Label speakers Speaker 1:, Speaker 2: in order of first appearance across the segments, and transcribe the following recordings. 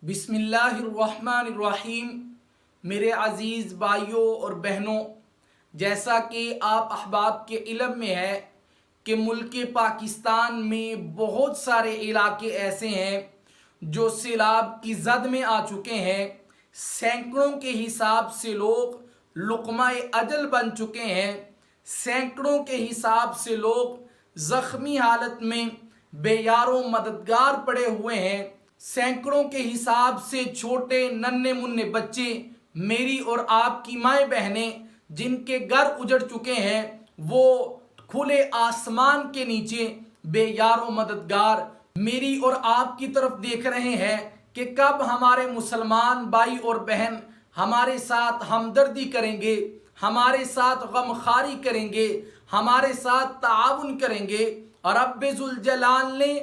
Speaker 1: बिस्मिल्लाहिर्रहमानिर्रहीम। मेरे अज़ीज़ भाइयों और बहनों, जैसा कि आप अहबाब के इल्म में है कि मुल्क पाकिस्तान में बहुत सारे इलाके ऐसे हैं जो सैलाब की जद में आ चुके हैं। सैकड़ों के हिसाब से लोग लुक़्मा-ए अजल बन चुके हैं। सैकड़ों के हिसाब से लोग ज़ख्मी हालत में बेयारो मददगार पड़े हुए हैं। सैकड़ों के हिसाब से छोटे नन्हे मुन्ने बच्चे, मेरी और आपकी माएँ बहनें जिनके घर उजड़ चुके हैं, वो खुले आसमान के नीचे बेयारो मददगार मेरी और आपकी तरफ देख रहे हैं कि कब हमारे मुसलमान भाई और बहन हमारे साथ हमदर्दी करेंगे, हमारे साथ गमखारी करेंगे, हमारे साथ ताउन करेंगे। और रब्बे ज़ुल जलाल ने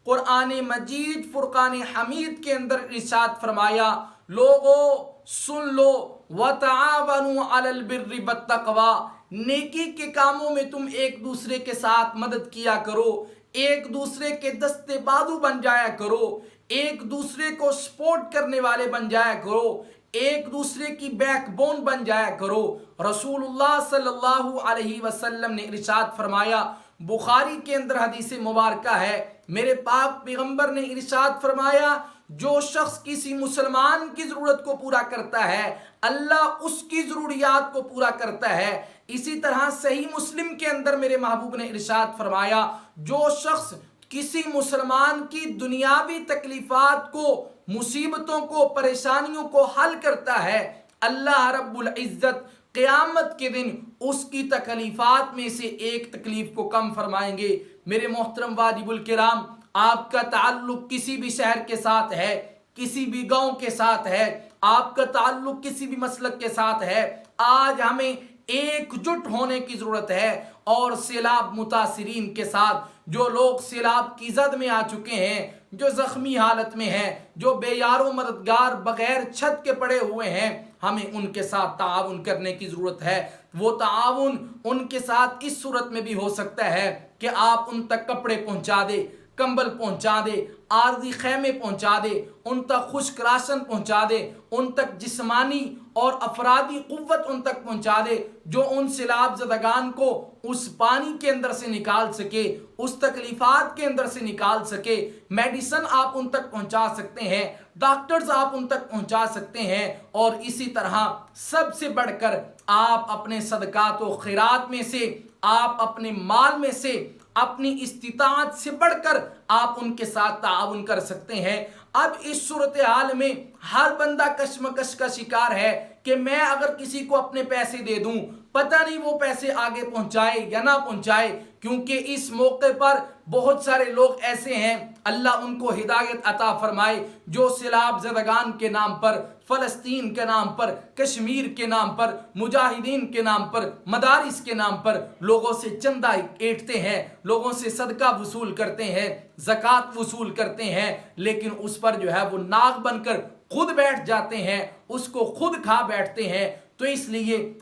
Speaker 1: कुरान मजीद फुरकान हमीद के अंदर इरशाद फरमाया, लोगों सुन लो, वतआवनु अलल बिर्रि वत्तक़वा, नेकी के कामों में तुम एक दूसरे के साथ मदद किया करो, एक दूसरे के दस्ते बाजू बन जाया करो, एक दूसरे को सपोर्ट करने वाले बन जाया करो, एक दूसरे की बैकबोन बन जाया करो। रसूलुल्लाह सल्लल्लाहु अलैहि वसल्लम ने इरशाद फरमाया, बुखारी के अंदर हदीस मुबारका है, मेरे पाक पैगंबर ने इरशाद फरमाया, जो शख्स किसी मुसलमान की ज़रूरत को पूरा करता है, अल्लाह उसकी ज़रूरियात को पूरा करता है। इसी तरह सही मुस्लिम के अंदर मेरे महबूब ने इरशाद फरमाया, जो शख्स किसी मुसलमान की दुनियावी तकलीफ़ात को, मुसीबतों को, परेशानियों को हल करता है, अल्लाह रब्बुल इज़्ज़त क़यामत के दिन उसकी तकलीफ़ात में से एक तकलीफ़ को कम फरमाएंगे। मेरे मोहतरम वाजिबुल किराम, आपका ताल्लुक़ किसी भी शहर के साथ है, किसी भी गांव के साथ है, आपका ताल्लुक़ किसी भी मसलक के साथ है, आज हमें एकजुट होने की ज़रूरत है और सैलाब मुतासिरीन के साथ, जो लोग सैलाब की जद में आ चुके हैं, जो ज़ख्मी हालत में हैं, जो बेयारो मददगार बग़ैर छत के पड़े हुए हैं, हमें उनके साथ ताउन करने की ज़रूरत है। वो ताउन उनके साथ इस सूरत में भी हो सकता है कि आप उन तक कपड़े पहुंचा दे, कंबल पहुंचा दे, आर्जी खैमे पहुंचा दे, उन तक खुश्क राशन पहुंचा दे, उन तक जिस्मानी और अफरादी कुव्वत उन तक पहुंचा दे, जो उन सैलाब ज़दगान को उस पानी के अंदर से निकाल सके, उस तकलीफ़ात के अंदर से निकाल सके। मेडिसन आप उन तक पहुंचा सकते हैं, डॉक्टर्स आप उन तक पहुंचा सकते हैं। और इसी तरह सबसे बढ़कर आप अपने सदकात व खैरात में से, आप अपने माल में से, अपनी इस्तिताअत से बढ़कर आप उनके साथ ताउन कर सकते हैं। अब इस सूरत हाल में हर बंदा कशमकश का शिकार है कि मैं अगर किसी को अपने पैसे दे दूं, पता नहीं वो पैसे आगे पहुंचाए या ना पहुंचाए, क्योंकि इस मौके पर बहुत सारे लोग ऐसे हैं, अल्लाह उनको हिदायत अता फरमाए, जो सैलाब ज़दगान के नाम पर, फ़लस्तीन के नाम पर, कश्मीर के नाम पर, मुजाहिदीन के नाम पर, मदारिस के नाम पर लोगों से चंदा ऐंठते हैं, लोगों से सदका वसूल करते हैं, ज़कात वसूल करते हैं, लेकिन उस पर जो है वो नाग बनकर खुद बैठ जाते हैं, उसको खुद खा बैठते हैं। तो इसलिए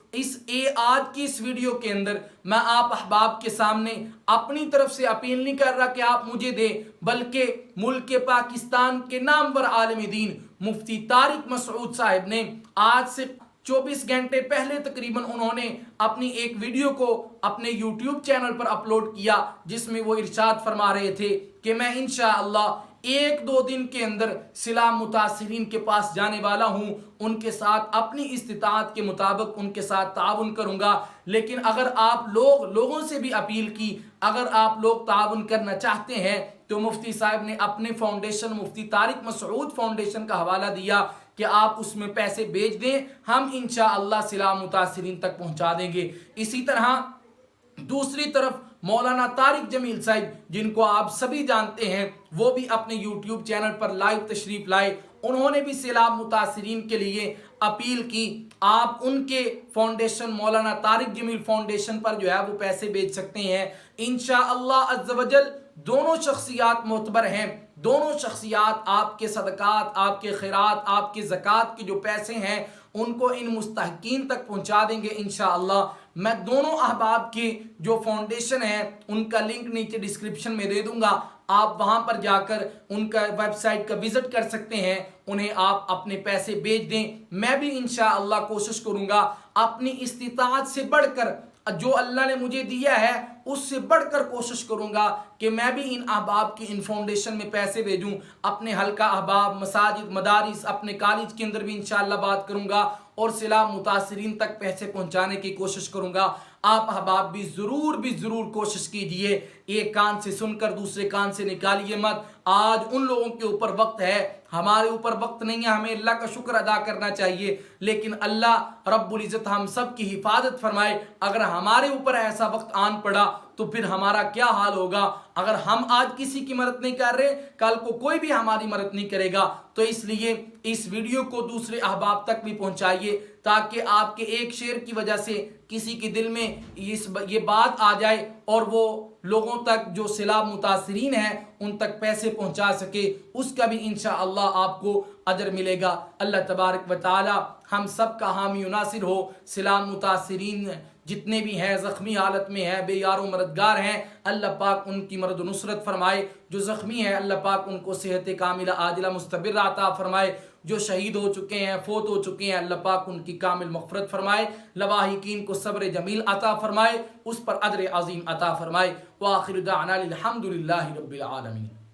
Speaker 1: आज की इस वीडियो के अंदर मैं आप अहबाब के सामने अपनी तरफ से अपील नहीं कर रहा कि आप मुझे दें, बल्कि मुल्क पाकिस्तान के नामवर आलिम दीन मुफ्ती तारिक मसऊद साहब ने आज से 24 घंटे पहले तकरीबन उन्होंने अपनी एक वीडियो को अपने YouTube चैनल पर अपलोड किया, जिसमें वो इरशाद फरमा रहे थे कि मैं इंशाअल्लाह 1-2 दिन के अंदर सैलाब मुतासिरीन के पास जाने वाला हूं, उनके साथ अपनी इस्तिताअत के मुताबिक उनके साथ ताउन करूंगा। लेकिन अगर आप लोगों से भी अपील की, अगर आप लोग ताउन करना चाहते हैं तो मुफ्ती साहब ने अपने फाउंडेशन मुफ्ती तारिक मसऊद फाउंडेशन का हवाला दिया कि आप उसमें पैसे भेज दें, हम इंशाअल्लाह सैलाब मुतासिरीन तक पहुंचा देंगे। इसी तरह दूसरी तरफ मौलाना तारिक जमील साहब, जिनको आप सभी जानते हैं, वो भी अपने YouTube चैनल पर लाइव तशरीफ लाए। उन्होंने भी सैलाब मुतासिरीन के लिए अपील की, आप उनके फाउंडेशन मौलाना तारिक जमील फाउंडेशन पर जो है वो पैसे भेज सकते हैं। इंशाअल्लाह अज़्ज़ व जल दोनों शख्सियात मोतबर हैं, दोनों शख्सियात आपके सदकात, आपके खैरात, आपके ज़कात के जो पैसे हैं उनको इन मुस्तहकीन तक पहुंचा देंगे इंशाअल्लाह। मैं दोनों अहबाब की जो फाउंडेशन है उनका लिंक नीचे डिस्क्रिप्शन में दे दूंगा, آپ وہاں پر جا کر ان کا ویب سائٹ کا وزٹ کر سکتے ہیں، انہیں آپ اپنے پیسے بھیج دیں۔ میں بھی انشاءاللہ کوشش کروں گا اپنی استطاعت سے بڑھ کر جو اللہ نے مجھے دیا ہے اس سے بڑھ کر کوشش کروں گا کہ میں بھی ان احباب کی ان فاؤنڈیشن میں پیسے بھیجوں، اپنے حلقہ احباب، مساجد، مدارس، اپنے کالج کے اندر بھی انشاءاللہ بات کروں گا اور سیلاب متاثرین تک پیسے پہنچانے کی کوشش کروں گا۔ آپ احباب بھی ضرور کوشش کیجئے، ایک کان سے سن کر دوسرے کان سے نکالیے مت۔ آج ان لوگوں کے اوپر وقت ہے، ہمارے اوپر وقت نہیں ہے، ہمیں اللہ کا شکر ادا کرنا چاہیے، لیکن اللہ رب العزت ہم سب کی حفاظت فرمائے۔ اگر ہمارے اوپر ایسا وقت آن پڑا تو پھر ہمارا کیا حال ہوگا؟ اگر ہم آج کسی کی مدد نہیں کر رہے، کل کو کوئی بھی ہماری مدد نہیں کرے گا۔ تو اس لیے اس ویڈیو کو دوسرے احباب تک بھی پہنچائیے تاکہ آپ کے ایک شیئر کی وجہ سے کسی کے دل میں یہ بات آ جائے اور وہ لوگوں تک جو سیلاب متاثرین ہیں ان تک پیسے پہنچا سکے، اس کا بھی انشاءاللہ آپ کو اجر ملے گا۔ اللہ تبارک و تعالی ہم سب کا حامی و ناصر ہو۔ سیلاب متاثرین جتنے بھی ہیں، زخمی حالت میں ہیں، بے یار و مددگار ہیں، اللہ پاک ان کی مدد و نصرت فرمائے۔ جو زخمی ہیں اللہ پاک ان کو صحت کاملہ عاجلہ مستمرہ عطا فرمائے۔ جو شہید ہو چکے ہیں، فوت ہو چکے ہیں، اللہ پاک ان کی کامل مغفرت فرمائے۔ لواحقین کو صبر جمیل عطا فرمائے، اس پر اجر عظیم عطا فرمائے۔ وآخر دعوانا الحمد للہ رب العالمین۔